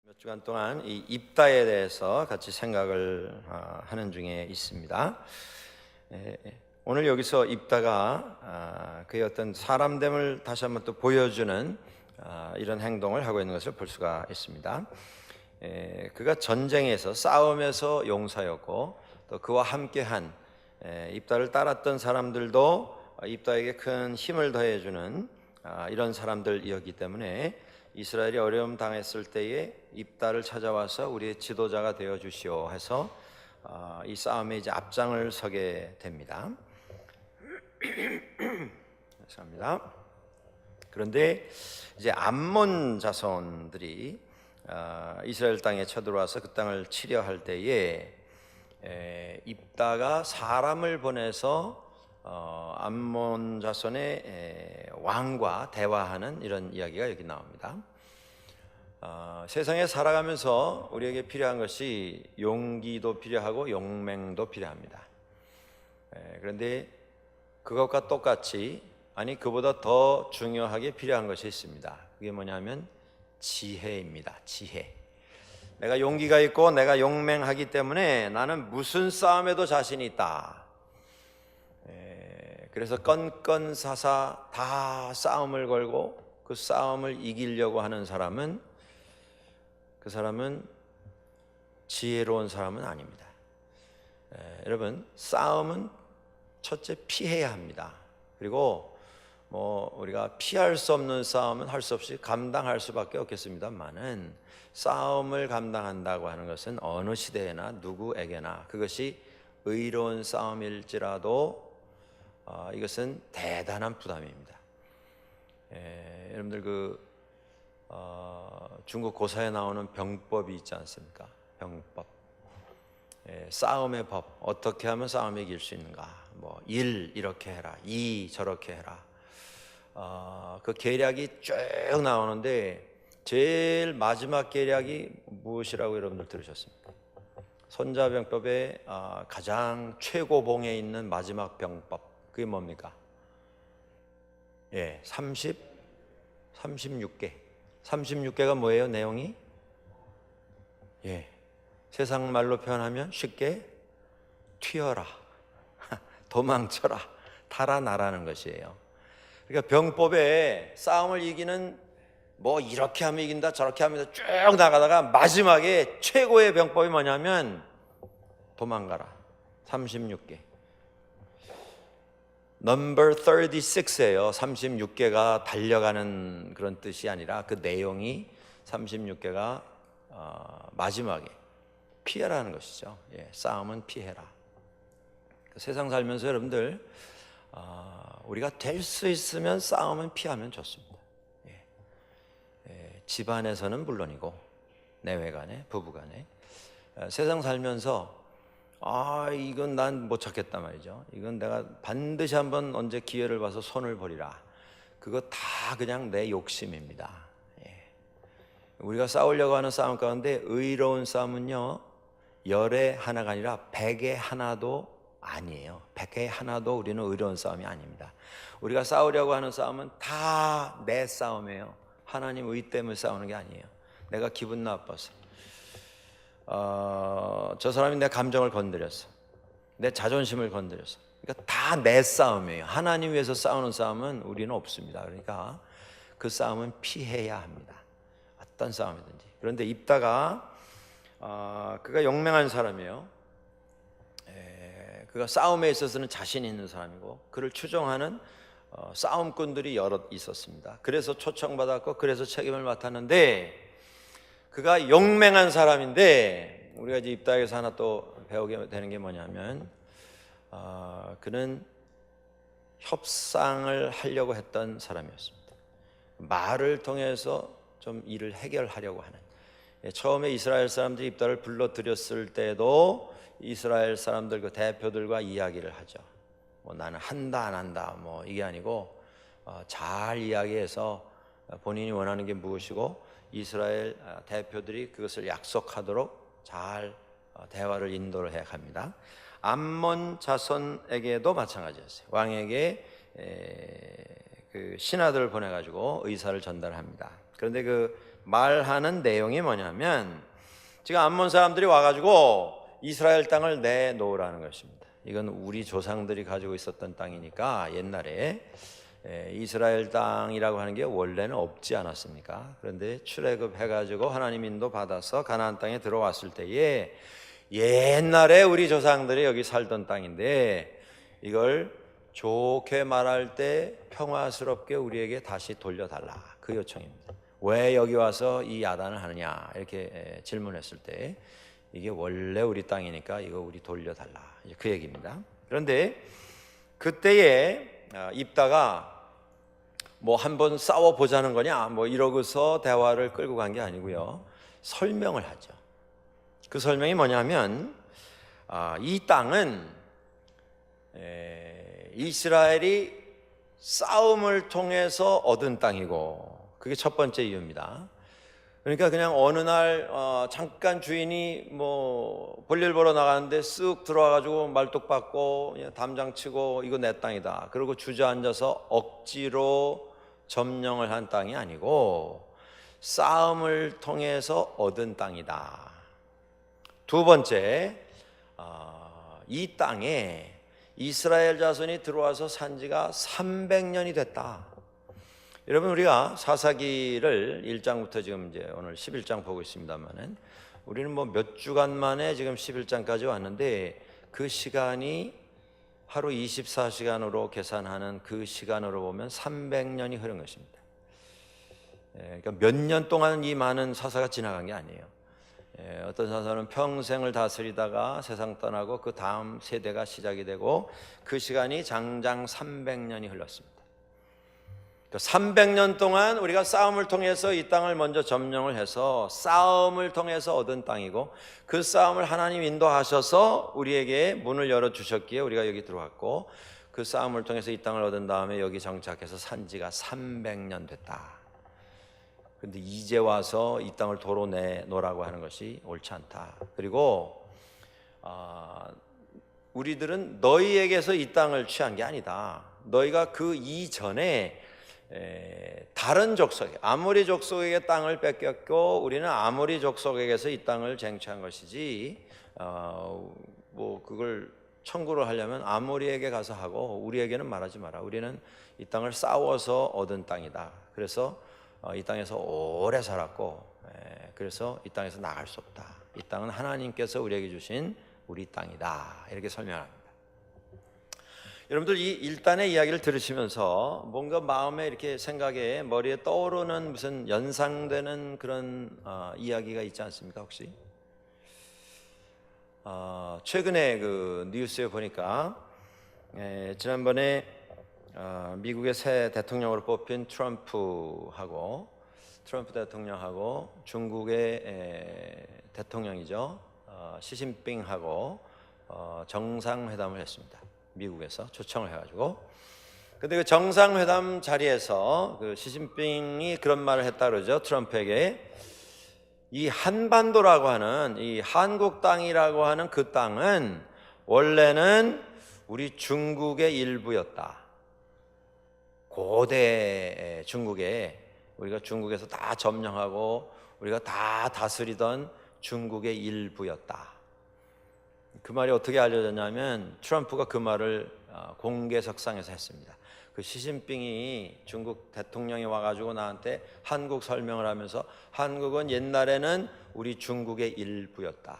몇 주간 동안 이 입다에 대해서 같이 생각을 하는 중에 있습니다. 오늘 여기서 입다가 그의 어떤 사람됨을 다시 한번 또 보여주는 이런 행동을 하고 있는 것을 볼 수가 있습니다. 그가 전쟁에서 싸움에서 용사였고 또 그와 함께한 입다를 따랐던 사람들도 입다에게 큰 힘을 더해주는 이런 사람들이었기 때문에 이스라엘이 어려움 당했을 때에 입다를 찾아와서 우리의 지도자가 되어 주시오 해서 이 싸움에 이제 앞장을 서게 됩니다. 감사합니다. 그런데 이제 암몬 자손들이 이스라엘 땅에 쳐들어와서 그 땅을 치려할 때에 입다가 사람을 보내서 암몬 자손의 왕과 대화하는 이런 이야기가 여기 나옵니다. 세상에 살아가면서 우리에게 필요한 것이 용기도 필요하고 용맹도 필요합니다. 그런데 그것과 똑같이 아니 그보다 더 중요하게 필요한 것이 있습니다. 그게 뭐냐면 지혜입니다. 지혜. 내가 용기가 있고 내가 용맹하기 때문에 나는 무슨 싸움에도 자신이 있다. 그래서 건건사사 다 싸움을 걸고 그 싸움을 이기려고 하는 사람은 그 사람은 지혜로운 사람은 아닙니다. 여러분 싸움은 첫째 피해야 합니다. 그리고 우리가 피할 수 없는 싸움은 할 수 없이 감당할 수밖에 없겠습니다만은 싸움을 감당한다고 하는 것은 어느 시대에나 누구에게나 그것이 의로운 싸움일지라도 이것은 대단한 부담입니다. 여러분들 중국 고사에 나오는 병법이 있지 않습니까? 병법. 싸움의 법. 어떻게 하면 싸움에 이길 수 있는가? 1 이렇게 해라. 2 저렇게 해라. 그 계략이 쭉 나오는데 제일 마지막 계략이 무엇이라고 여러분들 들으셨습니까? 손자병법의 가장 최고봉에 있는 마지막 병법. 그게 뭡니까? 36개. 36개가 뭐예요? 내용이? 세상 말로 표현하면 쉽게 튀어라, 도망쳐라, 달아나라는 것이에요. 그러니까 병법에 싸움을 이기는 이렇게 하면 이긴다, 저렇게 하면 쭉 나가다가 마지막에 최고의 병법이 뭐냐면 도망가라. 36개. 넘버 36예요. 36개가 달려가는 그런 뜻이 아니라 그 내용이 36개가 마지막에 피해라는 것이죠. 싸움은 피해라. 세상 살면서 여러분들 우리가 될 수 있으면 싸움은 피하면 좋습니다. 집안에서는 물론이고 내외간에 부부간에 세상 살면서 이건 난 못 찾겠다 말이죠. 이건 내가 반드시 한번 언제 기회를 봐서 손을 버리라. 그거 다 그냥 내 욕심입니다. 우리가 싸우려고 하는 싸움 가운데 의로운 싸움은요 10에 하나가 아니라 100에 하나도 아니에요. 100에 하나도 우리는 의로운 싸움이 아닙니다. 우리가 싸우려고 하는 싸움은 다 내 싸움이에요. 하나님 의 때문에 싸우는 게 아니에요. 내가 기분 나빠서 저 사람이 내 감정을 건드렸어. 내 자존심을 건드렸어. 그러니까 다 내 싸움이에요. 하나님 위해서 싸우는 싸움은 우리는 없습니다. 그러니까 그 싸움은 피해야 합니다. 어떤 싸움이든지. 그런데 입다가 그가 용맹한 사람이에요. 그가 싸움에 있어서는 자신 있는 사람이고 그를 추종하는 싸움꾼들이 여럿 있었습니다. 그래서 초청받았고 그래서 책임을 맡았는데 그가 용맹한 사람인데 우리가 이제 입다에서 하나 또 배우게 되는 게 뭐냐면 그는 협상을 하려고 했던 사람이었습니다. 말을 통해서 좀 일을 해결하려고 하는. 처음에 이스라엘 사람들이 입다를 불러들였을 때도 이스라엘 사람들 그 대표들과 이야기를 하죠. 나는 한다 안 한다 이게 아니고 잘 이야기해서 본인이 원하는 게 무엇이고 이스라엘 대표들이 그것을 약속하도록 잘 대화를 인도를 해야 합니다. 암몬 자손에게도 마찬가지였어요. 왕에게 그 신하들을 보내가지고 의사를 전달합니다. 그런데 그 말하는 내용이 뭐냐면 지금 암몬 사람들이 와가지고 이스라엘 땅을 내놓으라는 것입니다. 이건 우리 조상들이 가지고 있었던 땅이니까 옛날에 이스라엘 땅이라고 하는 게 원래는 없지 않았습니까? 그런데 출애굽해가지고 하나님 인도 받아서 가나안 땅에 들어왔을 때에 옛날에 우리 조상들이 여기 살던 땅인데 이걸 좋게 말할 때 평화스럽게 우리에게 다시 돌려달라, 그 요청입니다. 왜 여기 와서 이 야단을 하느냐 이렇게 질문했을 때 이게 원래 우리 땅이니까 이거 우리 돌려달라, 그 얘기입니다. 그런데 그때에 입다가 뭐 한번 싸워보자는 거냐 뭐 이러고서 대화를 끌고 간 게 아니고요, 설명을 하죠. 그 설명이 뭐냐면 이 땅은 이스라엘이 싸움을 통해서 얻은 땅이고, 그게 첫 번째 이유입니다. 그러니까 그냥 어느 날 잠깐 주인이 뭐 볼일 보러 나가는데 쓱 들어와가지고 말뚝 받고 담장 치고 이거 내 땅이다 그리고 주저앉아서 억지로 점령을 한 땅이 아니고 싸움을 통해서 얻은 땅이다. 두 번째, 이 땅에 이스라엘 자손이 들어와서 산 지가 300년이 됐다. 여러분, 우리가 사사기를 1장부터 지금 이제 오늘 11장 보고 있습니다만은 우리는 뭐 몇 주간 만에 지금 11장까지 왔는데 그 시간이 하루 24시간으로 계산하는 그 시간으로 보면 300년이 흐른 것입니다. 그러니까 몇 년 동안 이 많은 사사가 지나간 게 아니에요. 어떤 사사는 평생을 다스리다가 세상 떠나고 그 다음 세대가 시작이 되고 그 시간이 장장 300년이 흘렀습니다. 300년 동안 우리가 싸움을 통해서 이 땅을 먼저 점령을 해서 싸움을 통해서 얻은 땅이고, 그 싸움을 하나님 인도하셔서 우리에게 문을 열어주셨기에 우리가 여기 들어왔고, 그 싸움을 통해서 이 땅을 얻은 다음에 여기 정착해서 산 지가 300년 됐다. 그런데 이제 와서 이 땅을 도로 내놓으라고 하는 것이 옳지 않다. 그리고 우리들은 너희에게서 이 땅을 취한 게 아니다. 너희가 그 이전에 다른 족속에, 아모리 족속에게 땅을 뺏겼고 우리는 아모리 족속에게서 이 땅을 쟁취한 것이지, 뭐 그걸 청구를 하려면 아모리에게 가서 하고 우리에게는 말하지 마라. 우리는 이 땅을 싸워서 얻은 땅이다. 그래서 이 땅에서 오래 살았고, 그래서 이 땅에서 나갈 수 없다. 이 땅은 하나님께서 우리에게 주신 우리 땅이다. 이렇게 설명합니다. 여러분들 이 일단의 이야기를 들으시면서 뭔가 마음에 이렇게 생각에 머리에 떠오르는 무슨 연상되는 그런 이야기가 있지 않습니까? 혹시 최근에 그 뉴스에 보니까 지난번에 미국의 새 대통령으로 뽑힌 트럼프 대통령하고 중국의 대통령이죠, 시진핑하고 정상회담을 했습니다. 미국에서 초청을 해가지고. 근데 그 정상회담 자리에서 그 시진핑이 그런 말을 했다 그러죠. 트럼프에게 이 한반도라고 하는 이 한국 땅이라고 하는 그 땅은 원래는 우리 중국의 일부였다. 고대 중국에 우리가 중국에서 다 점령하고 우리가 다 다스리던 중국의 일부였다. 그 말이 어떻게 알려졌냐면 트럼프가 그 말을 공개석상에서 했습니다. 그 시진핑이 중국 대통령이 와가지고 나한테 한국 설명을 하면서 한국은 옛날에는 우리 중국의 일부였다.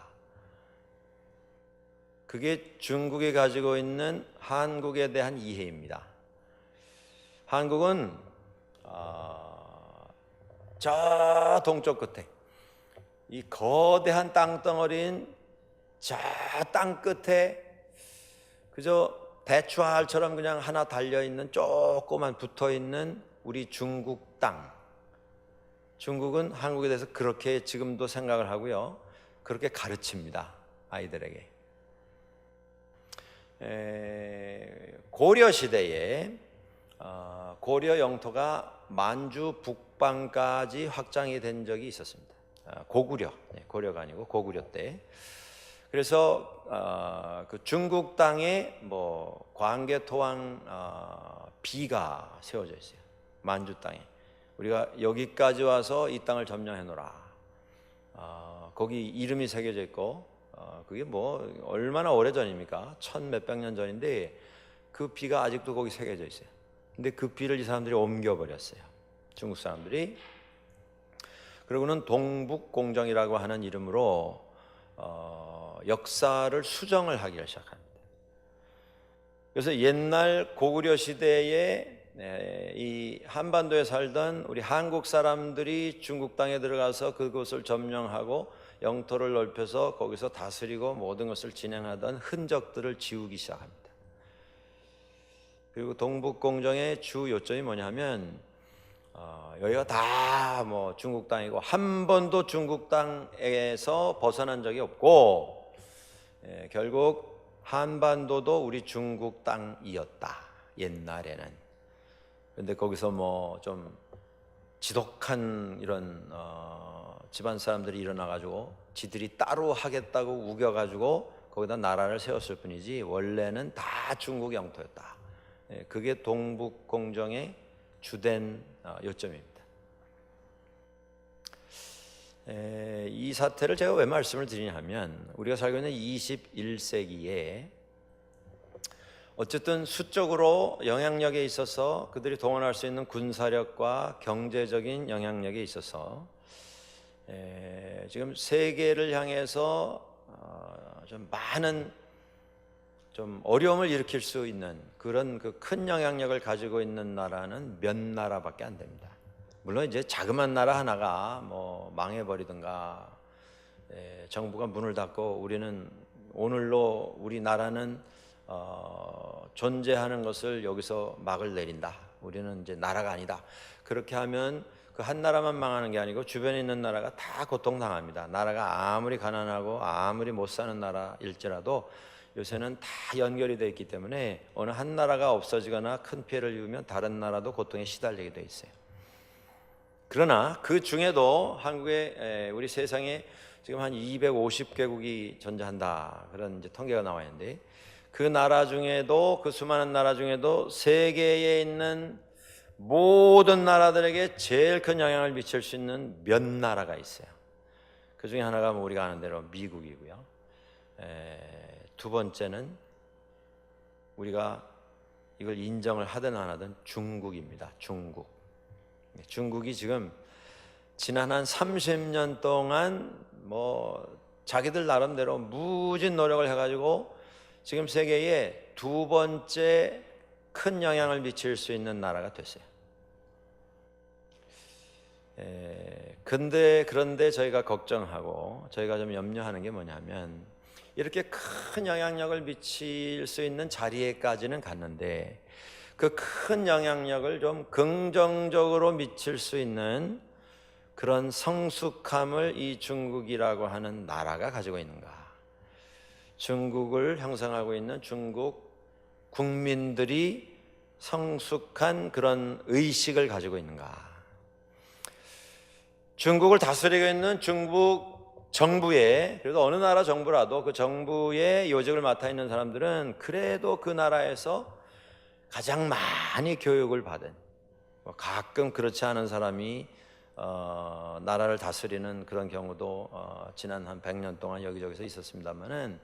그게 중국이 가지고 있는 한국에 대한 이해입니다. 한국은 저 동쪽 끝에 이 거대한 땅덩어리인 저 땅 끝에 그저 대추알처럼 그냥 하나 달려있는 조그만 붙어있는 우리 중국 땅. 중국은 한국에 대해서 그렇게 지금도 생각을 하고요, 그렇게 가르칩니다, 아이들에게. 고려 시대에 고려 영토가 만주 북방까지 확장이 된 적이 있었습니다. 고구려, 고려가 아니고 고구려 때. 그래서 그 중국 땅에 뭐 광개토왕 비가 세워져 있어요. 만주 땅에 우리가 여기까지 와서 이 땅을 점령해 놓으라. 거기 이름이 새겨져 있고 그게 뭐 얼마나 오래전입니까? 천 몇백 년 전인데 그 비가 아직도 거기 새겨져 있어요. 근데 그 비를 이 사람들이 옮겨버렸어요, 중국 사람들이. 그리고는 동북공정이라고 하는 이름으로 역사를 수정을 하기를 시작합니다. 그래서 옛날 고구려 시대에 이 한반도에 살던 우리 한국 사람들이 중국 땅에 들어가서 그곳을 점령하고 영토를 넓혀서 거기서 다스리고 모든 것을 진행하던 흔적들을 지우기 시작합니다. 그리고 동북공정의 주 요점이 뭐냐면 여기가 다 뭐 중국 땅이고 한 번도 중국 땅에서 벗어난 적이 없고 결국 한반도도 우리 중국 땅이었다, 옛날에는. 그런데 거기서 뭐 좀 지독한 이런 집안 사람들이 일어나가지고 지들이 따로 하겠다고 우겨가지고 거기다 나라를 세웠을 뿐이지 원래는 다 중국 영토였다. 그게 동북공정의 주된 요점입니다. 이 사태를 제가 왜 말씀을 드리냐 하면 우리가 살고 있는 21세기에 어쨌든 수적으로 영향력에 있어서 그들이 동원할 수 있는 군사력과 경제적인 영향력에 있어서 지금 세계를 향해서 좀 많은 좀 어려움을 일으킬 수 있는 그런 그 큰 영향력을 가지고 있는 나라는 몇 나라밖에 안 됩니다. 물론 이제 자그마한 나라 하나가 뭐 망해버리든가 정부가 문을 닫고 우리는 오늘로 우리나라는 존재하는 것을 여기서 막을 내린다, 우리는 이제 나라가 아니다, 그렇게 하면 그 한 나라만 망하는 게 아니고 주변에 있는 나라가 다 고통당합니다. 나라가 아무리 가난하고 아무리 못 사는 나라일지라도 요새는 다 연결이 되어 있기 때문에 어느 한 나라가 없어지거나 큰 피해를 입으면 다른 나라도 고통에 시달리게 되어 있어요. 그러나 그 중에도 한국에 우리 세상에 지금 한 250개국이 존재한다, 그런 이제 통계가 나와 있는데 그 나라 중에도, 그 수많은 나라 중에도 세계에 있는 모든 나라들에게 제일 큰 영향을 미칠 수 있는 몇 나라가 있어요. 그 중에 하나가 뭐 우리가 아는 대로 미국이고요. 두 번째는 우리가 이걸 인정을 하든 안 하든 중국입니다. 중국이 지금 지난 한 30년 동안 뭐 자기들 나름대로 무진 노력을 해가지고 지금 세계에 두 번째 큰 영향을 미칠 수 있는 나라가 됐어요. 그런데 저희가 걱정하고 저희가 좀 염려하는 게 뭐냐면 이렇게 큰 영향력을 미칠 수 있는 자리에까지는 갔는데 그 큰 영향력을 좀 긍정적으로 미칠 수 있는 그런 성숙함을 이 중국이라고 하는 나라가 가지고 있는가? 중국을 형성하고 있는 중국 국민들이 성숙한 그런 의식을 가지고 있는가? 중국을 다스리고 있는 중국 정부에, 그래도 어느 나라 정부라도 그 정부의 요직을 맡아 있는 사람들은 그래도 그 나라에서 가장 많이 교육을 받은, 가끔 그렇지 않은 사람이 나라를 다스리는 그런 경우도 지난 한 100년 동안 여기저기서 있었습니다만은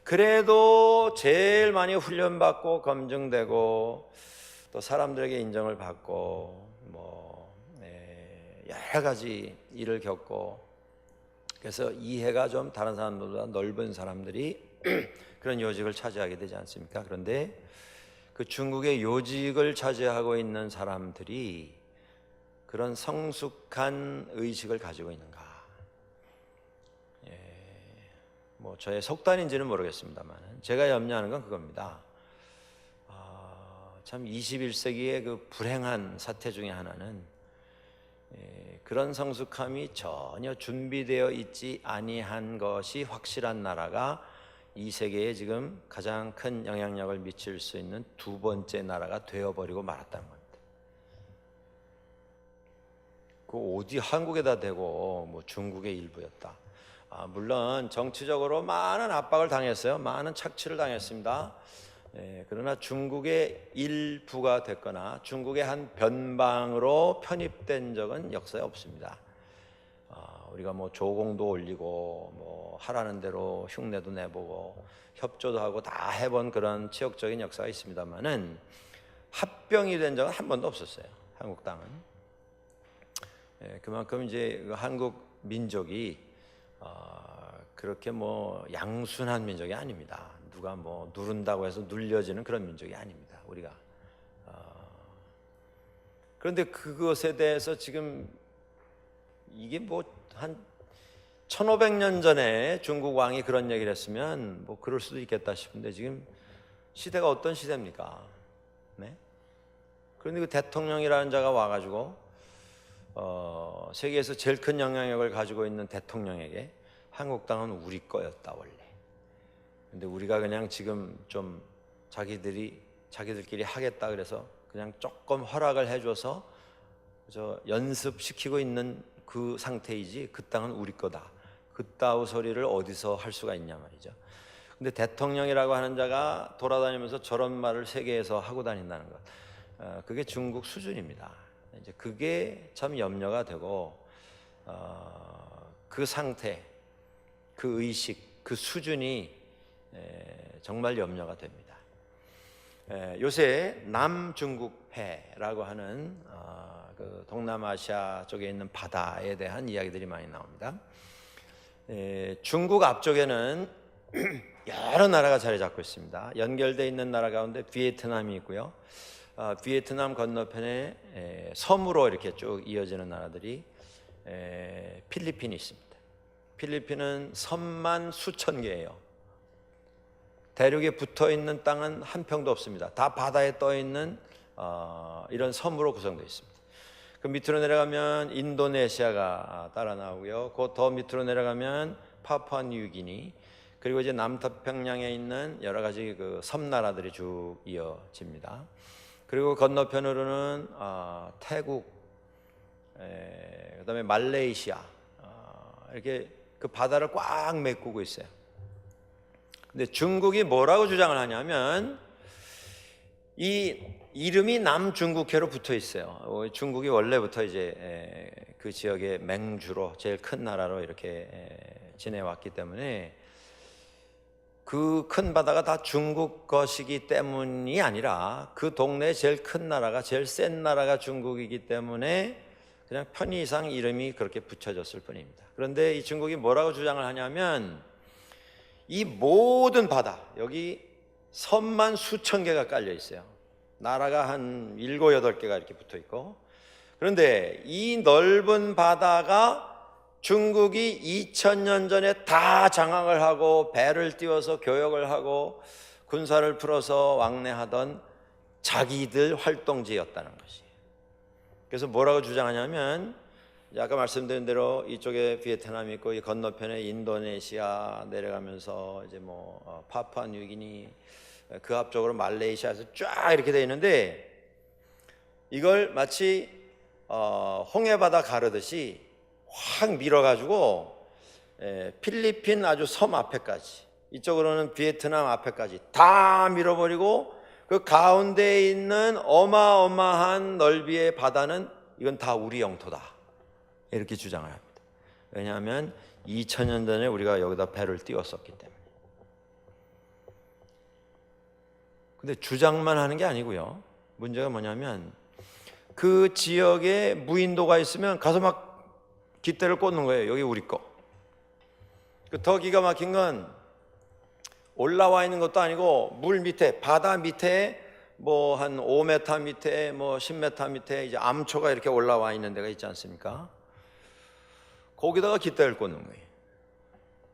그래도 제일 많이 훈련받고 검증되고 또 사람들에게 인정을 받고 뭐 여러 가지 일을 겪고, 그래서 이해가 좀 다른 사람들보다 넓은 사람들이 그런 요직을 차지하게 되지 않습니까? 그런데 그 중국의 요직을 차지하고 있는 사람들이 그런 성숙한 의식을 가지고 있는가? 뭐 저의 속단인지는 모르겠습니다만 제가 염려하는 건 그겁니다. 참 21세기의 그 불행한 사태 중에 하나는 그런 성숙함이 전혀 준비되어 있지 아니한 것이 확실한 나라가 이 세계에 지금 가장 큰 영향력을 미칠 수 있는 두 번째 나라가 되어버리고 말았다는 겁니다. 그 어디 한국에다 대고 뭐 중국의 일부였다. 물론 정치적으로 많은 압박을 당했어요. 많은 착취를 당했습니다. 그러나 중국의 일부가 됐거나 중국의 한 변방으로 편입된 적은 역사에 없습니다. 우리가 뭐 조공도 올리고 뭐 하라는 대로 흉내도 내보고 협조도 하고 다 해본 그런 지역적인 역사가 있습니다만은 합병이 된 적은 한 번도 없었어요. 한국 땅은. 그만큼 이제 한국 민족이 그렇게 뭐 양순한 민족이 아닙니다. 누가 뭐 누른다고 해서 눌려지는 그런 민족이 아닙니다. 우리가. 그런데 그것에 대해서 지금 이게 뭐 한 1500년 전에 중국 왕이 그런 얘기를 했으면 뭐 그럴 수도 있겠다 싶은데 지금 시대가 어떤 시대입니까? 네? 그런데 그 대통령이라는 자가 와가지고 세계에서 제일 큰 영향력을 가지고 있는 대통령에게 한국 땅은 우리 거였다 원래. 근데 우리가 그냥 지금 좀 자기들끼리 하겠다 그래서 그냥 조금 허락을 해줘서 연습시키고 있는 그 상태이지 그 땅은 우리 거다. 그따위 소리를 어디서 할 수가 있냐 말이죠. 근데 대통령이라고 하는 자가 돌아다니면서 저런 말을 세계에서 하고 다닌다는 것, 그게 중국 수준입니다. 이제 그게 참 염려가 되고 그 상태, 그 의식, 그 수준이 정말 염려가 됩니다. 요새 남중국해라고 하는 그 동남아시아 쪽에 있는 바다에 대한 이야기들이 많이 나옵니다. 중국 앞쪽에는 여러 나라가 자리 잡고 있습니다. 연결되어 있는 나라 가운데 비에트남이 있고요. 비에트남 건너편에 섬으로 이렇게 쭉 이어지는 나라들이 필리핀이 있습니다. 필리핀은 섬만 수천 개예요. 대륙에 붙어 있는 땅은 한 평도 없습니다. 다 바다에 떠 있는 이런 섬으로 구성되어 있습니다. 그 밑으로 내려가면 인도네시아가 따라 나오고요. 그 더 밑으로 내려가면 파푸아뉴기니, 그리고 이제 남태평양에 있는 여러 가지 그 섬나라들이 쭉 이어집니다. 그리고 건너편으로는 태국, 그다음에 말레이시아, 이렇게 그 바다를 꽉 메꾸고 있어요. 근데 중국이 뭐라고 주장을 하냐면 이 이름이 남중국해로 붙어 있어요. 중국이 원래부터 이제 그 지역의 맹주로 제일 큰 나라로 이렇게 지내왔기 때문에 그 큰 바다가 다 중국 것이기 때문이 아니라 그 동네 제일 큰 나라가, 제일 센 나라가 중국이기 때문에 그냥 편의상 이름이 그렇게 붙여졌을 뿐입니다. 그런데 이 중국이 뭐라고 주장을 하냐면 이 모든 바다, 여기 섬만 수천 개가 깔려 있어요. 나라가 한 7, 8개가 이렇게 붙어 있고, 그런데 이 넓은 바다가 중국이 2000년 전에 다 장악을 하고 배를 띄워서 교역을 하고 군사를 풀어서 왕래하던 자기들 활동지였다는 것이에요. 그래서 뭐라고 주장하냐면 아까 말씀드린 대로 이쪽에 비에트남이 있고 이 건너편에 인도네시아 내려가면서 이제 뭐 파푸아뉴기니, 그 앞쪽으로 말레이시아에서 쫙 이렇게 돼 있는데 이걸 마치 홍해바다 가르듯이 확 밀어가지고 필리핀 아주 섬 앞에까지, 이쪽으로는 비에트남 앞에까지 다 밀어버리고 그 가운데에 있는 어마어마한 넓이의 바다는 이건 다 우리 영토다, 이렇게 주장을 합니다. 왜냐하면 2000년 전에 우리가 여기다 배를 띄웠었기 때문에. 근데 주장만 하는 게 아니고요. 문제가 뭐냐면 그 지역에 무인도가 있으면 가서 막 깃대를 꽂는 거예요. 여기 우리 거. 더 기가 막힌 건 올라와 있는 것도 아니고 물 밑에, 바다 밑에 뭐 한 5m 밑에, 뭐 10m 밑에 이제 암초가 이렇게 올라와 있는 데가 있지 않습니까? 거기다가 깃대를 꽂는 거예요.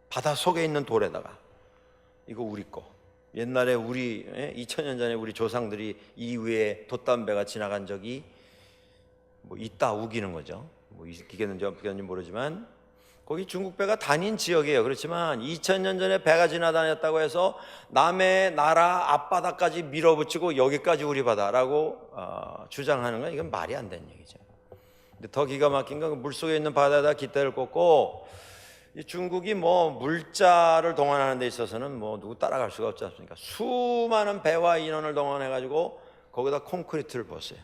바다 속에 있는 돌에다가. 이거 우리 거. 옛날에 우리 2000년 전에 우리 조상들이 이 위에 돛담배가 지나간 적이 뭐 있다 우기는 거죠. 뭐 있겠는지 없겠는지 모르지만 거기 중국 배가 다닌 지역이에요. 그렇지만 2000년 전에 배가 지나다녔다고 해서 남의 나라 앞바다까지 밀어붙이고 여기까지 우리 바다라고 주장하는 건 이건 말이 안 되는 얘기죠. 근데 더 기가 막힌 건 물속에 있는 바다에다 깃대를 꽂고 이 중국이 뭐 물자를 동원하는 데 있어서는 뭐 누구 따라갈 수가 없지 않습니까? 수많은 배와 인원을 동원해 가지고 거기다 콘크리트를 부었어요.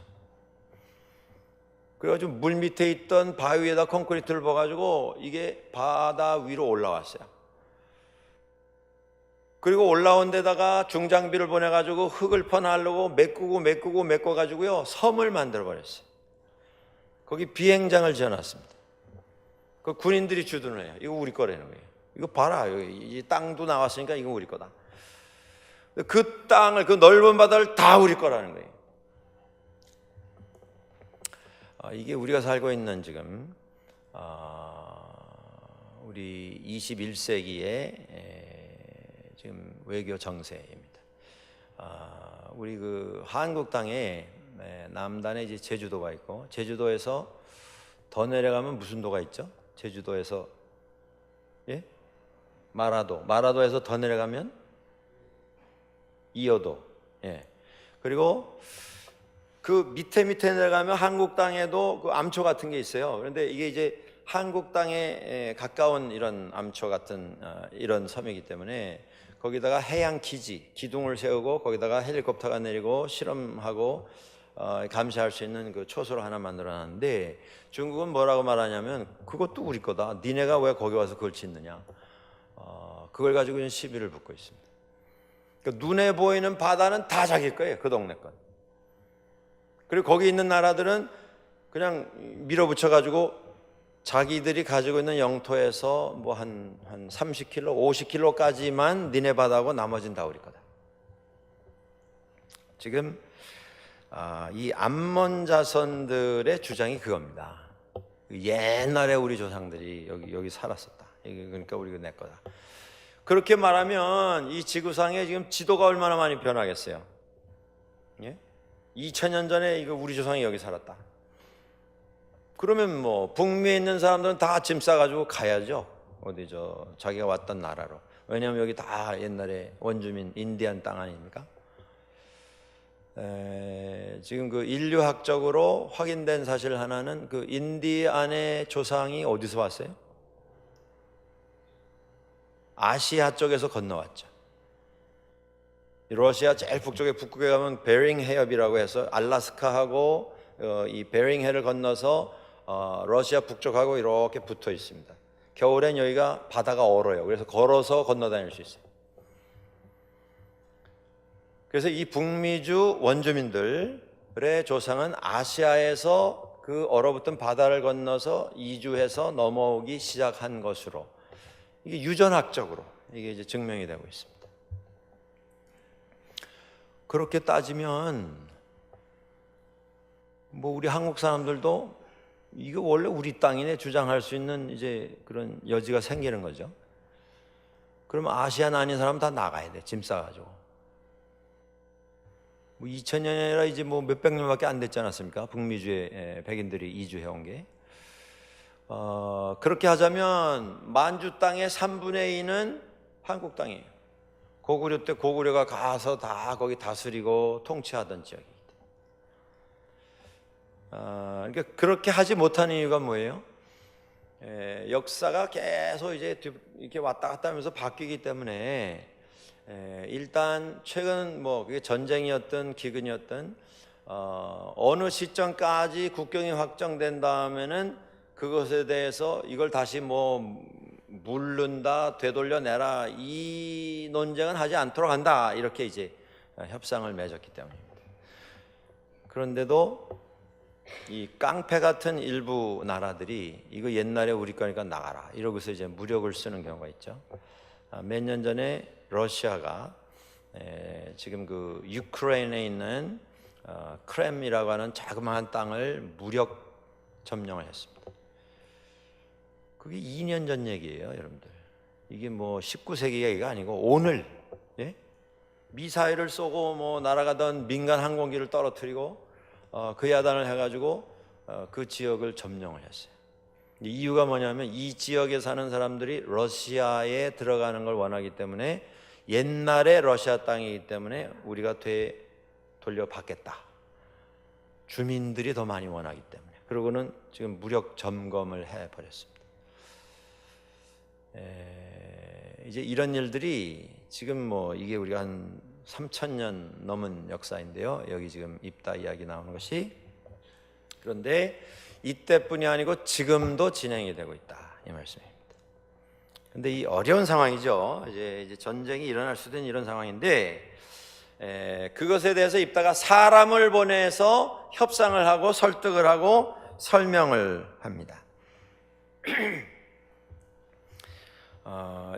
그래가지고 물 밑에 있던 바위에다 콘크리트를 부어가지고 이게 바다 위로 올라왔어요. 그리고 올라온 데다가 중장비를 보내가지고 흙을 퍼나르고 메꿔가지고요 섬을 만들어 버렸어요. 거기 비행장을 지어놨습니다. 그 군인들이 주둔을 해요. 이거 우리 거라는 거예요. 이거 봐라, 이 땅도 나왔으니까 이거 우리 거다. 그 땅을, 그 넓은 바다를 다 우리 거라는 거예요. 이게 우리가 살고 있는 지금 우리 21세기의 지금 외교 정세입니다. 우리 그 한국 땅에 남단에 이제 제주도가 있고, 제주도에서 더 내려가면 무슨 도가 있죠? 제주도에서 마라도에서 더 내려가면 이어도. 그리고 그 밑에 내려가면 한국 땅에도 그 암초 같은 게 있어요. 그런데 이게 이제 한국 땅에 가까운 이런 암초 같은 이런 섬이기 때문에 거기다가 해양 기둥을 세우고 거기다가 헬리콥터가 내리고 실험하고 감시할 수 있는 그 초소를 하나 만들어놨는데, 중국은 뭐라고 말하냐면 그것도 우리 거다. 니네가 왜 거기 와서 그걸 짓느냐. 그걸 가지고 시비를 붙고 있습니다. 그러니까 눈에 보이는 바다는 다 자기 거예요. 그 동네 건. 그리고 거기 있는 나라들은 그냥 밀어붙여 가지고 자기들이 가지고 있는 영토에서 뭐 한 30km, 50km까지만 니네 바다고 나머지는 다 우리 거다. 지금 이 암몬 자손들의 주장이 그겁니다. 옛날에 우리 조상들이 여기 살았었다. 그러니까 우리가 내 거다. 그렇게 말하면 이 지구상에 지금 지도가 얼마나 많이 변하겠어요. 2000년 전에 이거 우리 조상이 여기 살았다. 그러면 뭐 북미에 있는 사람들은 다 짐 싸가지고 가야죠. 어디 자기가 왔던 나라로. 왜냐하면 여기 다 옛날에 원주민 인디안 땅 아닙니까? 지금 그 인류학적으로 확인된 사실 하나는 그 인디안의 조상이 어디서 왔어요? 아시아 쪽에서 건너왔죠. 러시아 제일 북쪽에 가면 베링 해협이라고 해서 알라스카하고 이 베링 해를 건너서 러시아 북쪽하고 이렇게 붙어 있습니다. 겨울엔 여기가 바다가 얼어요. 그래서 걸어서 건너다닐 수 있어요. 그래서 이 북미주 원주민들의 조상은 아시아에서 그 얼어붙은 바다를 건너서 이주해서 넘어오기 시작한 것으로, 이게 유전학적으로 이게 이제 증명이 되고 있습니다. 그렇게 따지면 뭐 우리 한국 사람들도 이거 원래 우리 땅이네 주장할 수 있는 이제 그런 여지가 생기는 거죠. 그러면 아시안 아닌 사람 다 나가야 돼. 짐 싸가지고. 뭐 2000년이 아니라 이제 뭐 몇백 년밖에 안 됐지 않았습니까? 북미주의 백인들이 이주해 온 게. 그렇게 하자면 만주 땅의 3분의 2는 한국 땅이에요. 고구려 때 고구려가 가서 다 거기 다스리고 통치하던 지역이기 때문에. 그러니까 그렇게 하지 못하는 이유가 뭐예요? 역사가 계속 이제 이렇게 왔다 갔다 하면서 바뀌기 때문에 일단 최근 뭐 그게 전쟁이었든 기근이었든 어느 시점까지 국경이 확정된 다음에는 그것에 대해서 이걸 다시 뭐 물른다, 되돌려내라, 이 논쟁은 하지 않도록 한다, 이렇게 이제 협상을 맺었기 때문입니다. 그런데도 이 깡패 같은 일부 나라들이 이거 옛날에 우리 거니까 나가라 이러고서 이제 무력을 쓰는 경우가 있죠. 몇 년 전에 러시아가 지금 그 유크레인에 있는 크렘이라고 하는 자그마한 땅을 무력 점령을 했습니다. 그게 2년 전 얘기예요, 여러분들. 이게 뭐 19세기 얘기가 아니고 오늘 미사일을 쏘고 뭐 날아가던 민간 항공기를 떨어뜨리고 그 야단을 해가지고 그 지역을 점령을 했어요. 이유가 뭐냐면 이 지역에 사는 사람들이 러시아에 들어가는 걸 원하기 때문에, 옛날에 러시아 땅이기 때문에 우리가 돌려받겠다. 주민들이 더 많이 원하기 때문에. 그러고는 지금 무력 점검을 해버렸습니다. 이제 이런 일들이 지금 뭐 이게 우리가 한 3,000년 넘은 역사인데요. 여기 지금 입다 이야기 나오는 것이. 그런데 이때뿐이 아니고 지금도 진행이 되고 있다, 이 말씀입니다. 근데 이 어려운 상황이죠. 이제 전쟁이 일어날 수도 있는 이런 상황인데, 그것에 대해서 입다가 사람을 보내서 협상을 하고 설득을 하고 설명을 합니다.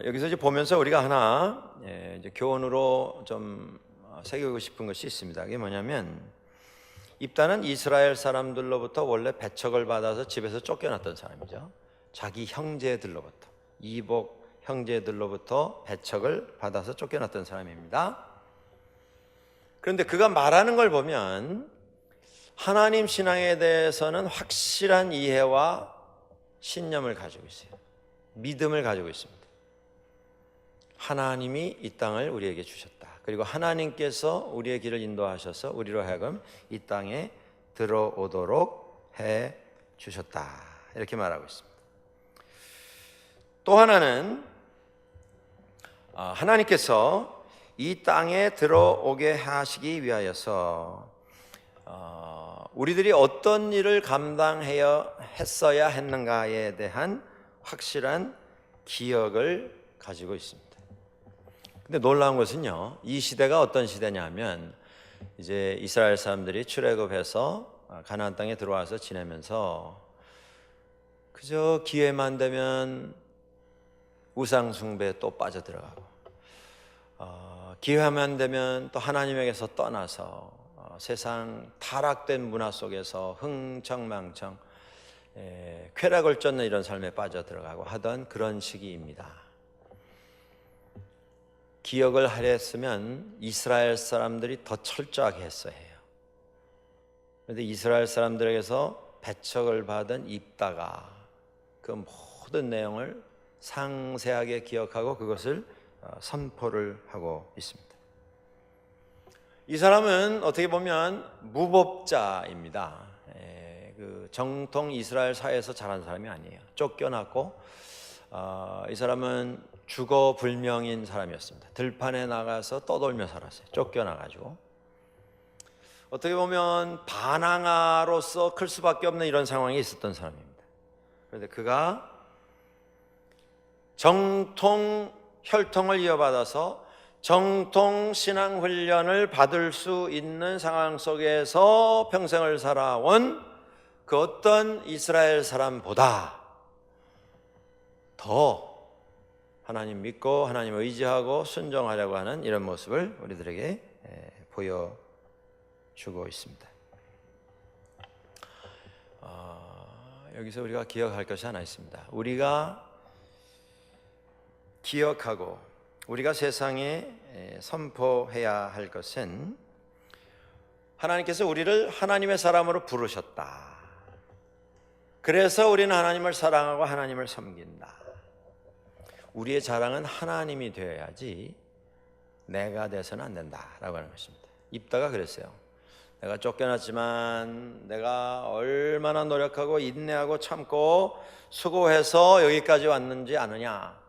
여기서 이제 보면서 우리가 하나 이제 교훈으로 좀 새기고 싶은 것이 있습니다. 그게 뭐냐면, 입다는 이스라엘 사람들로부터 원래 배척을 받아서 집에서 쫓겨났던 사람이죠. 자기 형제들로부터, 이복 형제들로부터 배척을 받아서 쫓겨났던 사람입니다. 그런데 그가 말하는 걸 보면 하나님 신앙에 대해서는 확실한 이해와 신념을 가지고 있어요. 믿음을 가지고 있습니다. 하나님이 이 땅을 우리에게 주셨다. 그리고 하나님께서 우리의 길을 인도하셔서 우리로 하여금 이 땅에 들어오도록 해 주셨다. 이렇게 말하고 있습니다. 또 하나는 하나님께서 이 땅에 들어오게 하시기 위하여서 우리들이 어떤 일을 했어야 했는가에 대한 확실한 기억을 가지고 있습니다. 근데 놀라운 것은요, 이 시대가 어떤 시대냐면, 이제 이스라엘 사람들이 출애굽해서 가나안 땅에 들어와서 지내면서 그저 기회만 되면 우상 숭배에 또 빠져들어가고, 기회만 되면 또 하나님에게서 떠나서 세상 타락된 문화 속에서 흥청망청 쾌락을 쫓는 이런 삶에 빠져들어가고 하던 그런 시기입니다. 기억을 하려 했으면 이스라엘 사람들이 더 철저하게 했어야 해요. 그런데 이스라엘 사람들에게서 배척을 받은 입다가 그 모든 내용을 상세하게 기억하고 그것을 선포를 하고 있습니다. 이 사람은 어떻게 보면 무법자입니다. 그 정통 이스라엘 사회에서 자란 사람이 아니에요. 쫓겨났고, 이 사람은 주거 불명인 사람이었습니다. 들판에 나가서 떠돌며 살았어요. 쫓겨나가지고. 어떻게 보면 반항아로서 클 수밖에 없는 이런 상황이 있었던 사람입니다. 그런데 그가 정통 혈통을 이어받아서 정통 신앙 훈련을 받을 수 있는 상황 속에서 평생을 살아온 그 어떤 이스라엘 사람보다 더 하나님 믿고 하나님 의지하고 순종하려고 하는 이런 모습을 우리들에게 보여주고 있습니다. 여기서 우리가 기억할 것이 하나 있습니다. 우리가 기억하고 우리가 세상에 선포해야 할 것은, 하나님께서 우리를 하나님의 사람으로 부르셨다. 그래서 우리는 하나님을 사랑하고 하나님을 섬긴다. 우리의 자랑은 하나님이 되어야지 내가 돼서는 안 된다라고 하는 것입니다. 입다가 그랬어요. 내가 쫓겨났지만 내가 얼마나 노력하고 인내하고 참고 수고해서 여기까지 왔는지 아느냐.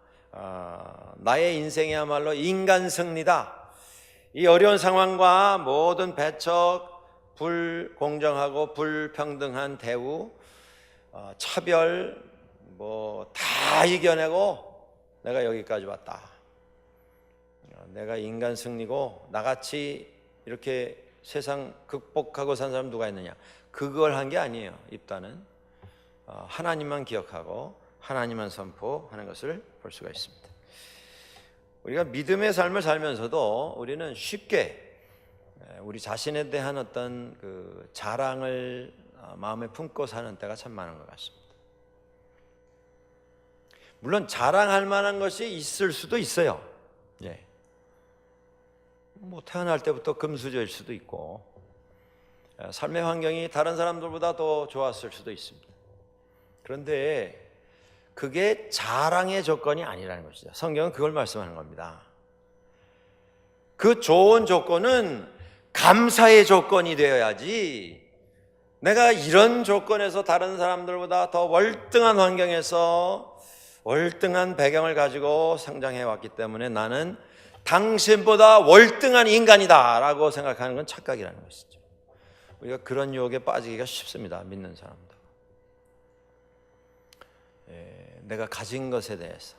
나의 인생이야말로 인간 승리다. 이 어려운 상황과 모든 배척, 불공정하고 불평등한 대우, 차별 다 이겨내고 내가 여기까지 왔다. 내가 인간 승리고 나같이 이렇게 세상 극복하고 산 사람 누가 있느냐. 그걸 한 게 아니에요. 입다는 하나님만 기억하고 하나님만 선포하는 것을 볼 수가 있습니다. 우리가 믿음의 삶을 살면서도 우리는 쉽게 우리 자신에 대한 어떤 그 자랑을 마음에 품고 사는 때가 참 많은 것 같습니다. 물론 자랑할 만한 것이 있을 수도 있어요. 태어날 때부터 금수저일 수도 있고, 삶의 환경이 다른 사람들보다 더 좋았을 수도 있습니다. 그런데 그게 자랑의 조건이 아니라는 것이죠. 성경은 그걸 말씀하는 겁니다. 그 좋은 조건은 감사의 조건이 되어야지, 내가 이런 조건에서 다른 사람들보다 더 월등한 환경에서 월등한 배경을 가지고 성장해 왔기 때문에 나는 당신보다 월등한 인간이다 라고 생각하는 건 착각이라는 것이죠. 우리가 그런 유혹에 빠지기가 쉽습니다. 믿는 사람들. 내가 가진 것에 대해서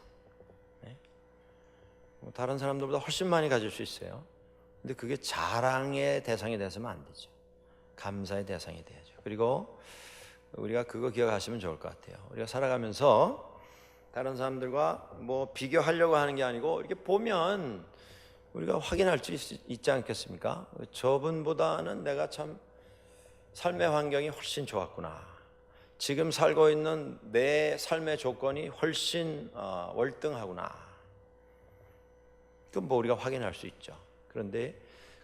다른 사람들보다 훨씬 많이 가질 수 있어요. 근데 그게 자랑의 대상이 돼서는 안 되죠. 감사의 대상이 돼야죠. 그리고 우리가 그거 기억하시면 좋을 것 같아요. 우리가 살아가면서 다른 사람들과 뭐 비교하려고 하는 게 아니고 이렇게 보면 우리가 확인할 수 있지 않겠습니까? 저분보다는 내가 참 삶의 환경이 훨씬 좋았구나. 지금 살고 있는 내 삶의 조건이 훨씬 월등하구나. 그건 뭐 우리가 확인할 수 있죠. 그런데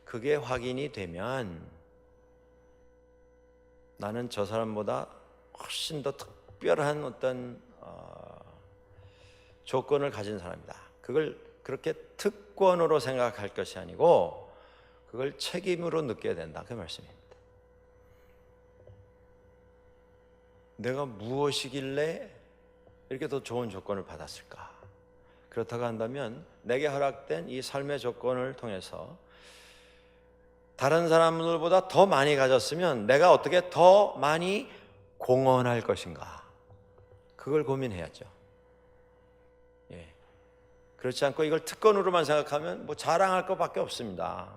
그게 확인이 되면 나는 저 사람보다 훨씬 더 특별한 어떤 조건을 가진 사람이다. 그걸 그렇게 특권으로 생각할 것이 아니고 그걸 책임으로 느껴야 된다. 그 말씀입니다. 내가 무엇이길래 이렇게 더 좋은 조건을 받았을까? 그렇다고 한다면 내게 허락된 이 삶의 조건을 통해서 다른 사람들보다 더 많이 가졌으면 내가 어떻게 더 많이 공헌할 것인가? 그걸 고민해야죠. 그렇지 않고 이걸 특권으로만 생각하면 뭐 자랑할 것밖에 없습니다.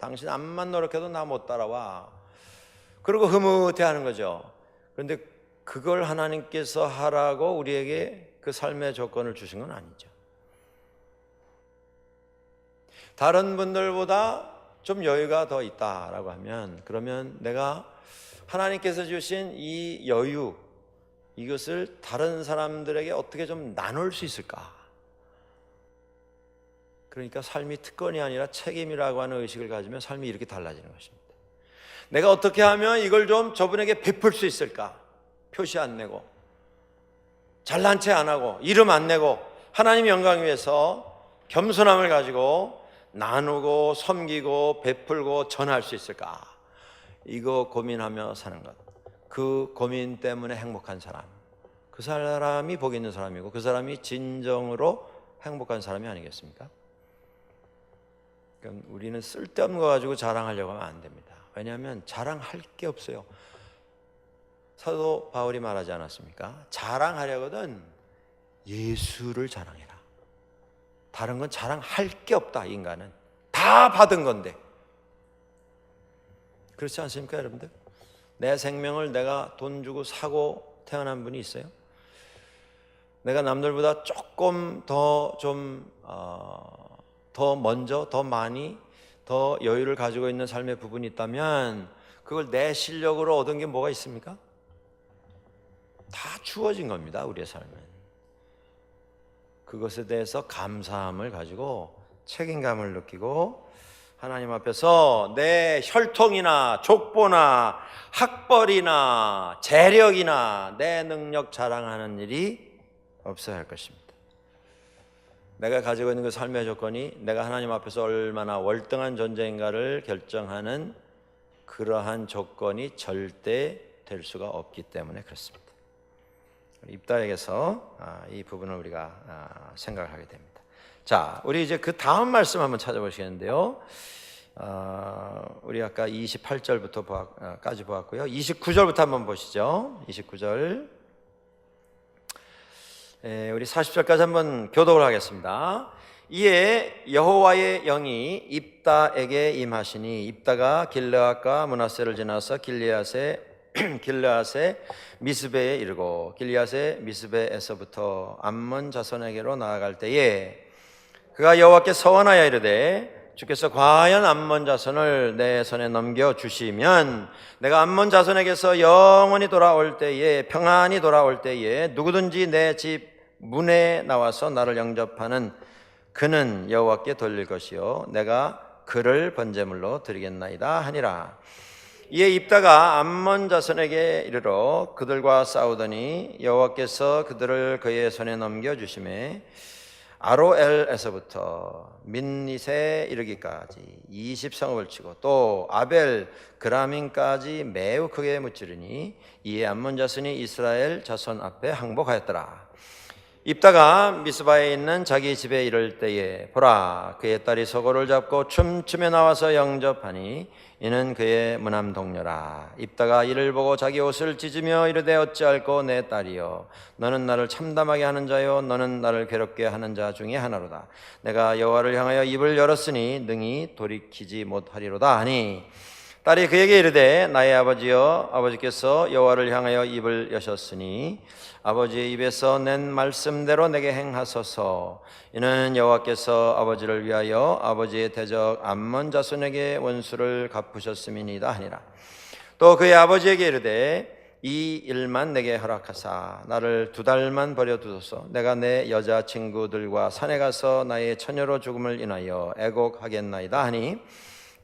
당신 암만 노력해도 나 못 따라와. 그리고 흐뭇해하는 거죠. 그런데 그걸 하나님께서 하라고 우리에게 그 삶의 조건을 주신 건 아니죠. 다른 분들보다 좀 여유가 더 있다라고 하면 그러면 내가 하나님께서 주신 이 여유 이것을 다른 사람들에게 어떻게 좀 나눌 수 있을까? 그러니까 삶이 특권이 아니라 책임이라고 하는 의식을 가지면 삶이 이렇게 달라지는 것입니다. 내가 어떻게 하면 이걸 좀 저분에게 베풀 수 있을까? 표시 안 내고 잘난 체 안 하고 이름 안 내고 하나님 영광 위해서 겸손함을 가지고 나누고 섬기고 베풀고 전할 수 있을까? 이거 고민하며 사는 것. 그 고민 때문에 행복한 사람, 그 사람이 복 있는 사람이고 그 사람이 진정으로 행복한 사람이 아니겠습니까? 그러니까 우리는 쓸데없는 거 가지고 자랑하려고 하면 안 됩니다. 왜냐하면 자랑할 게 없어요. 사도 바울이 말하지 않았습니까? 자랑하려거든 예수를 자랑해라. 다른 건 자랑할 게 없다. 인간은 다 받은 건데. 그렇지 않습니까 여러분들? 내 생명을 내가 돈 주고 사고 태어난 분이 있어요? 내가 남들보다 조금 더 먼저, 더 많이, 더 여유를 가지고 있는 삶의 부분이 있다면 그걸 내 실력으로 얻은 게 뭐가 있습니까? 다 주어진 겁니다. 우리의 삶은. 그것에 대해서 감사함을 가지고 책임감을 느끼고 하나님 앞에서 내 혈통이나 족보나 학벌이나 재력이나 내 능력 자랑하는 일이 없어야 할 것입니다. 내가 가지고 있는 그 삶의 조건이 내가 하나님 앞에서 얼마나 월등한 존재인가를 결정하는 그러한 조건이 절대 될 수가 없기 때문에 그렇습니다. 입다에게서 이 부분을 우리가 생각을 하게 됩니다. 자, 우리 이제 그 다음 말씀 한번 찾아보시겠는데요. 우리 아까 28절부터까지 보았고요. 29절부터 한번 보시죠. 29절. 우리 40절까지 한번 교독을 하겠습니다. 이에 여호와의 영이 입다에게 임하시니 입다가 길르앗과 므낫세를 지나서 길르앗의 미스베에 이르고 길르앗의 미스베에서부터 암몬 자손에게로 나아갈 때에 그가 여호와께 서원하여 이르되 주께서 과연 암몬 자손을 내 손에 넘겨 주시면 내가 암몬 자손에게서 영원히 돌아올 때에 평안히 돌아올 때에 누구든지 내 집 문에 나와서 나를 영접하는 그는 여호와께 돌릴 것이요 내가 그를 번제물로 드리겠나이다 하니라. 이에 입다가 암몬 자손에게 이르러 그들과 싸우더니 여호와께서 그들을 그의 손에 넘겨 주시매 아로엘에서부터 민닛에 이르기까지 20성읍을 치고 또 아벨 그라민까지 매우 크게 무찌르니 이에 암몬 자손이 이스라엘 자손 앞에 항복하였더라. 입다가 미스바에 있는 자기 집에 이를 때에 보라, 그의 딸이 서고를 잡고 춤추며 나와서 영접하니 이는 그의 무남 동료라. 입다가 이를 보고 자기 옷을 찢으며 이르되 어찌할꼬 내 딸이여, 너는 나를 참담하게 하는 자요 너는 나를 괴롭게 하는 자 중에 하나로다. 내가 여호와를 향하여 입을 열었으니 능히 돌이키지 못하리로다 하니, 딸이 그에게 이르되 나의 아버지여, 아버지께서 여호와를 향하여 입을 여셨으니 아버지의 입에서 낸 말씀대로 내게 행하소서. 이는 여호와께서 아버지를 위하여 아버지의 대적 암몬 자손에게 원수를 갚으셨음이니이다 하니라. 또 그의 아버지에게 이르되 이 일만 내게 허락하사 나를 2달만 버려두소서. 내가 내 여자친구들과 산에 가서 나의 처녀로 죽음을 인하여 애곡하겠나이다 하니,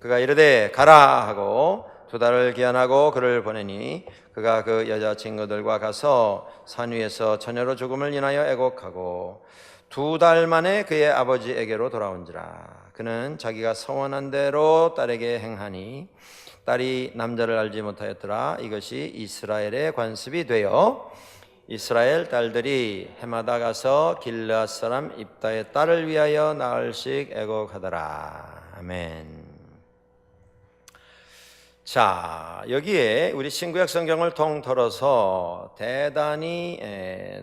그가 이르되 가라 하고 2달을 기한하고 그를 보내니 그가 그 여자친구들과 가서 산 위에서 처녀로 죽음을 인하여 애곡하고 2달 만에 그의 아버지에게로 돌아온지라. 그는 자기가 서원한 대로 딸에게 행하니 딸이 남자를 알지 못하였더라. 이것이 이스라엘의 관습이 되어 이스라엘 딸들이 해마다 가서 길르앗 사람 입다의 딸을 위하여 나흘씩 애곡하더라. 아멘. 자, 여기에 우리 신구약 성경을 통틀어서 대단히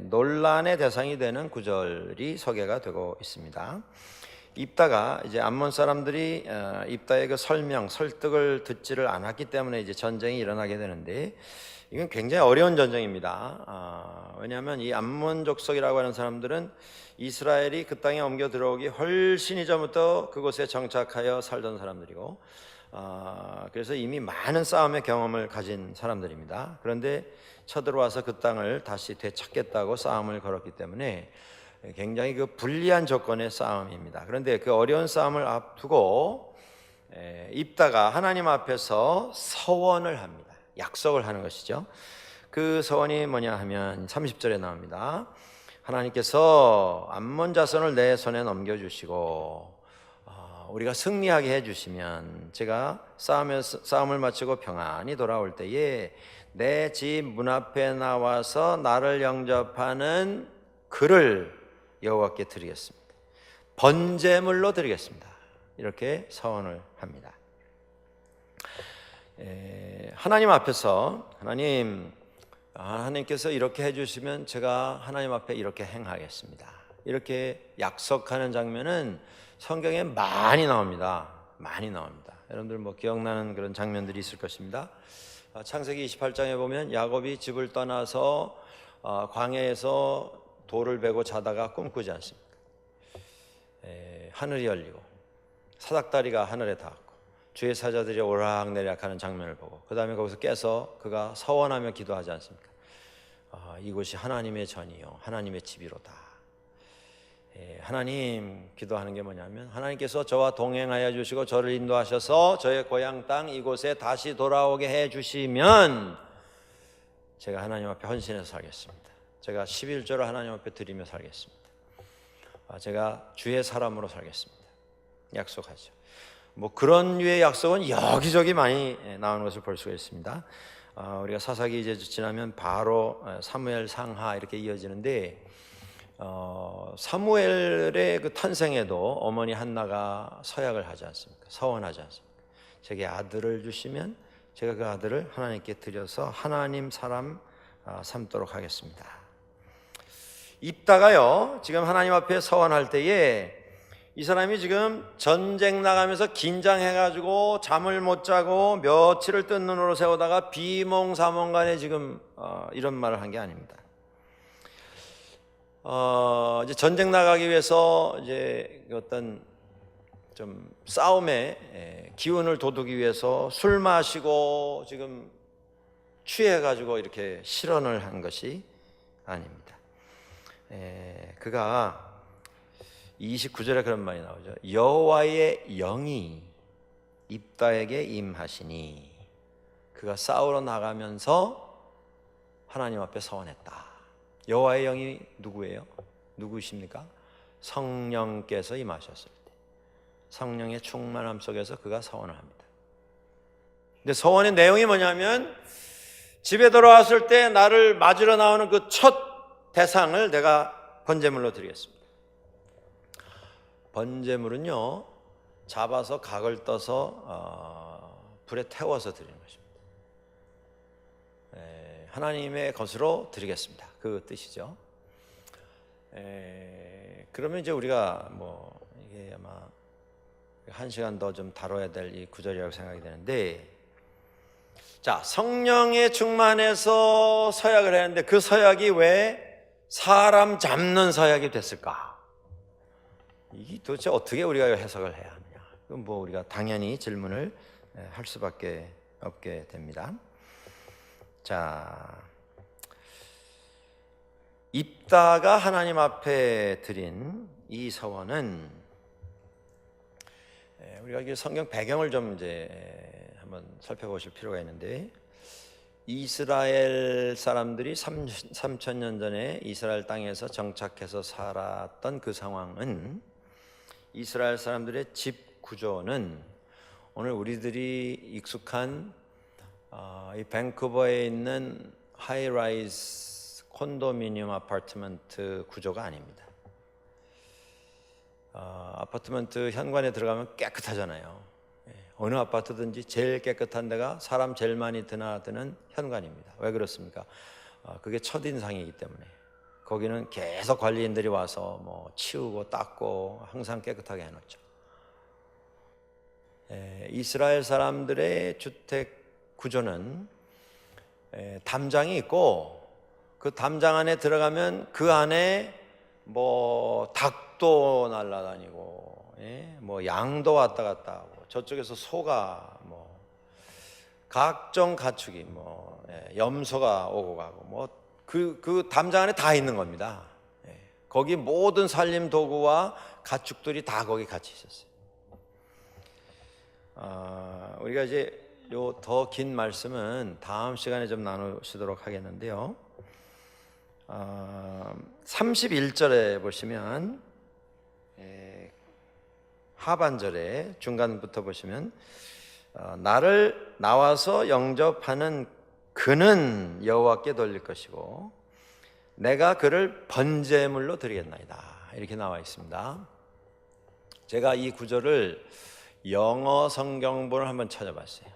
논란의 대상이 되는 구절이 소개가 되고 있습니다. 입다가 이제 암몬 사람들이 입다의 그 설득을 듣지를 않았기 때문에 이제 전쟁이 일어나게 되는데, 이건 굉장히 어려운 전쟁입니다. 왜냐하면 이 암몬 족속이라고 하는 사람들은 이스라엘이 그 땅에 옮겨 들어오기 훨씬 이전부터 그곳에 정착하여 살던 사람들이고, 그래서 이미 많은 싸움의 경험을 가진 사람들입니다. 그런데 쳐들어와서 그 땅을 다시 되찾겠다고 싸움을 걸었기 때문에 굉장히 그 불리한 조건의 싸움입니다. 그런데 그 어려운 싸움을 앞두고 입다가 하나님 앞에서 서원을 합니다. 약속을 하는 것이죠. 그 서원이 뭐냐 하면 30절에 나옵니다. 하나님께서 암몬 자손을 내 손에 넘겨주시고 우리가 승리하게 해주시면 제가 싸움을 마치고 평안히 돌아올 때에 내 집 문 앞에 나와서 나를 영접하는 그를 여호와께 드리겠습니다. 번제물로 드리겠습니다. 이렇게 서원을 합니다. 하나님 앞에서 하나님께서 이렇게 해주시면 제가 하나님 앞에 이렇게 행하겠습니다. 이렇게 약속하는 장면은 성경에 많이 나옵니다. 여러분들 뭐 기억나는 그런 장면들이 있을 것입니다. 창세기 28장에 보면 야곱이 집을 떠나서 광야에서 돌을 베고 자다가 꿈꾸지 않습니까? 하늘이 열리고 사닥다리가 하늘에 닿았고 주의 사자들이 오락내리락하는 장면을 보고 그 다음에 거기서 깨서 그가 서원하며 기도하지 않습니까? 이곳이 하나님의 전이요 하나님의 집이로다. 하나님 기도하는 게 뭐냐면, 하나님께서 저와 동행하여 주시고 저를 인도하셔서 저의 고향 땅 이곳에 다시 돌아오게 해주시면 제가 하나님 앞에 헌신해서 살겠습니다. 제가 11조를 하나님 앞에 드리며 살겠습니다. 제가 주의 사람으로 살겠습니다. 약속하죠. 뭐 그런 류의 약속은 여기저기 많이 나오는 것을 볼 수가 있습니다. 우리가 사사기 이제 지나면 바로 사무엘 상하 이렇게 이어지는데, 사무엘의 그 탄생에도 어머니 한나가 서약을 하지 않습니까? 서원하지 않습니까? 제게 아들을 주시면 제가 그 아들을 하나님께 드려서 하나님 사람 삼도록 하겠습니다. 입다가요 지금 하나님 앞에 서원할 때에 이 사람이 지금 전쟁 나가면서 긴장해가지고 잠을 못 자고 며칠을 뜬 눈으로 세우다가 비몽사몽간에 지금 이런 말을 한 게 아닙니다. 이제 전쟁 나가기 위해서 이제 어떤 좀 싸움의 기운을 돋우기 위해서 술 마시고 지금 취해가지고 이렇게 실언을 한 것이 아닙니다. 그가 29절에 그런 말이 나오죠. 여호와의 영이 입다에게 임하시니 그가 싸우러 나가면서 하나님 앞에 서원했다. 여호와의 영이 누구예요? 누구십니까? 성령께서 임하셨을 때 성령의 충만함 속에서 그가 서원을 합니다. 근데 서원의 내용이 뭐냐면, 집에 돌아왔을 때 나를 맞으러 나오는 그 첫 대상을 내가 번제물로 드리겠습니다. 번제물은요, 잡아서 각을 떠서 불에 태워서 드리는 것입니다. 하나님의 것으로 드리겠습니다. 그 뜻이죠. 그러면 이제 우리가 뭐 이게 아마 한 시간 더 좀 다뤄야 될 이 구절이라고 생각이 되는데, 자, 성령의 충만해서 서약을 했는데 그 서약이 왜 사람 잡는 서약이 됐을까? 이게 도대체 어떻게 우리가 해석을 해야 하느냐? 그럼 뭐 우리가 당연히 질문을 할 수밖에 없게 됩니다. 자, 입다가 하나님 앞에 드린 이 서원은, 우리가 이 성경 배경을 좀 이제 한번 살펴보실 필요가 있는데, 이스라엘 사람들이 3,000년 전에 이스라엘 땅에서 정착해서 살았던 그 상황은, 이스라엘 사람들의 집 구조는 오늘 우리들이 익숙한 이 밴쿠버에 있는 하이라이즈 콘도미니엄 아파트먼트 구조가 아닙니다. 아파트먼트 현관에 들어가면 깨끗하잖아요. 어느 아파트든지 제일 깨끗한 데가 사람 제일 많이 드나드는 현관입니다. 왜 그렇습니까? 그게 첫인상이기 때문에. 거기는 계속 관리인들이 와서 뭐 치우고 닦고 항상 깨끗하게 해놓죠. 이스라엘 사람들의 주택 구조는 담장이 있고, 그 담장 안에 들어가면 그 안에 뭐 닭도 날아다니고, 뭐 양도 왔다 갔다 하고, 저쪽에서 소가 뭐 각종 가축이 뭐 염소가 오고 가고, 뭐 그 담장 안에 다 있는 겁니다. 거기 모든 살림 도구와 가축들이 다 거기 같이 있었어요. 우리가 이제 요 더 긴 말씀은 다음 시간에 좀 나누시도록 하겠는데요. 31절에 보시면, 하반절에 중간부터 보시면, 나를 나와서 영접하는 그는 여호와께 돌릴 것이고 내가 그를 번제물로 드리겠나이다, 이렇게 나와 있습니다. 제가 이 구절을 영어 성경본을 한번 찾아봤어요.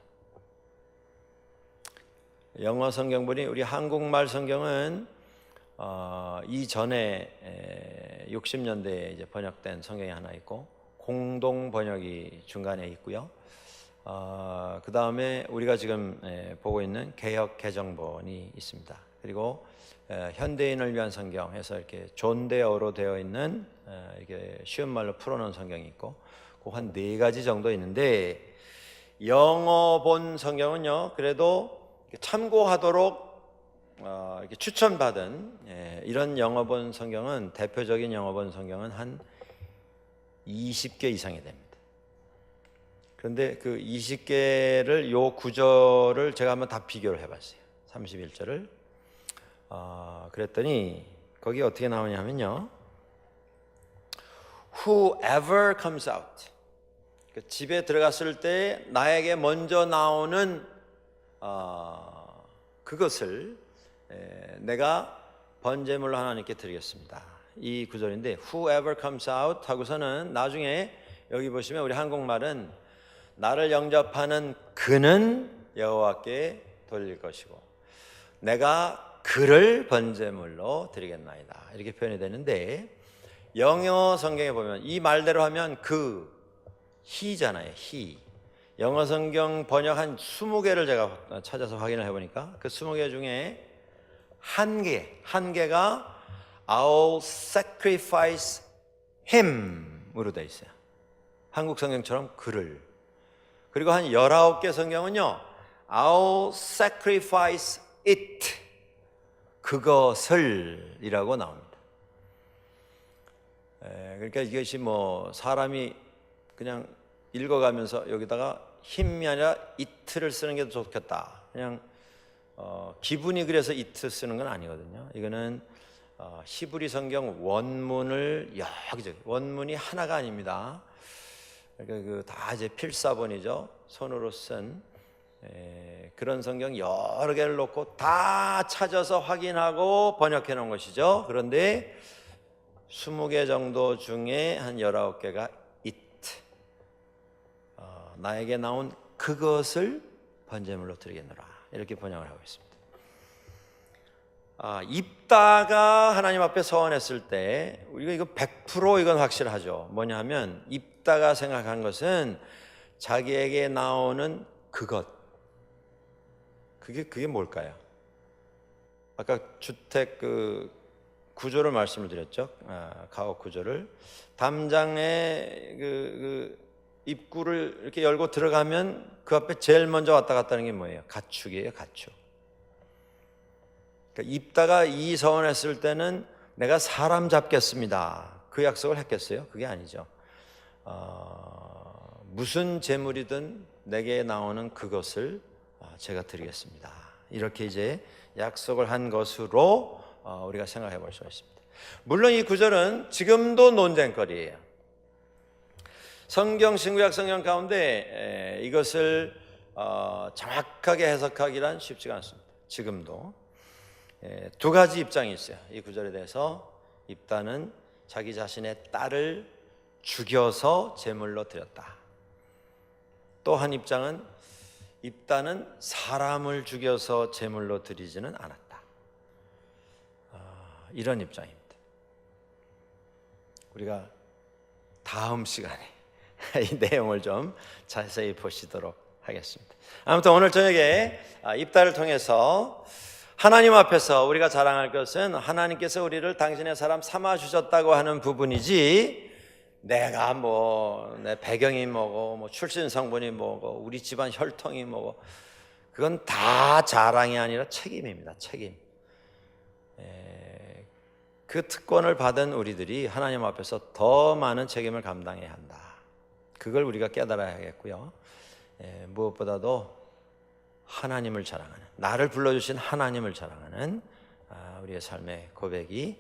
영어 성경본이, 우리 한국말 성경은 이전에 60년대에 이제 번역된 성경이 하나 있고, 공동 번역이 중간에 있고요. 그 다음에 우리가 지금 보고 있는 개역 개정본이 있습니다. 그리고 현대인을 위한 성경 해서 이렇게 존대어로 되어 있는, 이렇게 쉬운 말로 풀어놓은 성경이 있고, 그 한 4가지 정도 있는데, 영어본 성경은요, 그래도 참고하도록 이렇게 추천받은 이런 영어본 성경은, 대표적인 영어본 성경은 한 20개 이상이 됩니다. 그런데 그 20개를, 요 구절을 제가 한번 다 비교를 해봤어요. 31절을. 그랬더니 거기 어떻게 나오냐면요, Whoever comes out, 집에 들어갔을 때 나에게 먼저 나오는 그것을 내가 번제물로 하나님께 드리겠습니다, 이 구절인데, Whoever comes out 하고서는 나중에 여기 보시면 우리 한국말은 나를 영접하는 그는 여호와께 돌릴 것이고 내가 그를 번제물로 드리겠나이다, 이렇게 표현이 되는데, 영어 성경에 보면 이 말대로 하면 그 he잖아요. he. 영어 성경 번역 한 20개를 제가 찾아서 확인을 해보니까 그 20개 중에 한 개가 I'll sacrifice him으로 되어 있어요. 한국 성경처럼 그를. 그리고 한 19개 성경은요, I'll sacrifice it, 그것을 이라고 나옵니다. 그러니까 이것이 뭐 사람이 그냥 읽어가면서 여기다가 힘이 아니라 it를 쓰는 게 더 좋겠다, 그냥 기분이 그래서 it 쓰는 건 아니거든요. 이거는 히브리 성경 원문을 여기저기, 원문이 하나가 아닙니다. 그러니까 그 다 이제 필사본이죠. 손으로 쓴 그런 성경 여러 개를 놓고 다 찾아서 확인하고 번역해 놓은 것이죠. 그런데 20개 정도 중에 한 19개가 it, 나에게 나온 그것을 번제물로 드리겠노라, 이렇게 번역을 하고 있습니다. 입다가 하나님 앞에 서원했을 때 우리가 이거 100% 이건 확실하죠. 뭐냐 하면 입다가 생각한 것은 자기에게 나오는 그것, 그게 뭘까요? 아까 주택 그 구조를 말씀을 드렸죠. 가옥 구조를, 담장에 그 입구를 이렇게 열고 들어가면 그 앞에 제일 먼저 왔다 갔다 하는 게 뭐예요? 가축이에요, 가축. 그러니까 입다가 이 서원했을 때는 내가 사람 잡겠습니다, 그 약속을 했겠어요? 그게 아니죠. 무슨 재물이든 내게 나오는 그것을 제가 드리겠습니다, 이렇게 이제 약속을 한 것으로 우리가 생각해 볼 수가 있습니다. 물론 이 구절은 지금도 논쟁거리예요. 성경 신구약 성경 가운데 이것을 정확하게 해석하기란 쉽지가 않습니다. 지금도 두 가지 입장이 있어요. 이 구절에 대해서 입다는 자기 자신의 딸을 죽여서 제물로 드렸다. 또 한 입장은 입다는 사람을 죽여서 제물로 드리지는 않았다. 이런 입장입니다. 우리가 다음 시간에 이 내용을 좀 자세히 보시도록 하겠습니다. 아무튼 오늘 저녁에 입다를 통해서 하나님 앞에서 우리가 자랑할 것은 하나님께서 우리를 당신의 사람 삼아 주셨다고 하는 부분이지, 내가 내 배경이 뭐고 출신 성분이 뭐고 우리 집안 혈통이 뭐고, 그건 다 자랑이 아니라 책임입니다. 책임. 그 특권을 받은 우리들이 하나님 앞에서 더 많은 책임을 감당해야 한다. 그걸 우리가 깨달아야겠고요. 무엇보다도 하나님을 자랑하는, 나를 불러주신 하나님을 자랑하는 우리의 삶의 고백이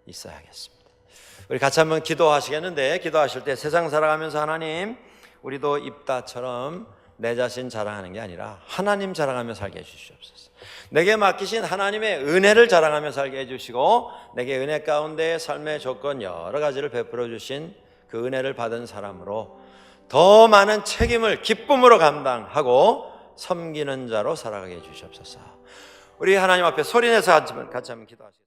있어야겠습니다. 우리 같이 한번 기도하시겠는데, 기도하실 때 세상 살아가면서 하나님, 우리도 입다처럼 내 자신 자랑하는 게 아니라 하나님 자랑하며 살게 해주시옵소서. 내게 맡기신 하나님의 은혜를 자랑하며 살게 해주시고, 내게 은혜 가운데 삶의 조건 여러 가지를 베풀어 주신 그 은혜를 받은 사람으로 더 많은 책임을 기쁨으로 감당하고 섬기는 자로 살아가게 해주시옵소서. 우리 하나님 앞에 소리내서 같이 한번 기도하시겠습니다.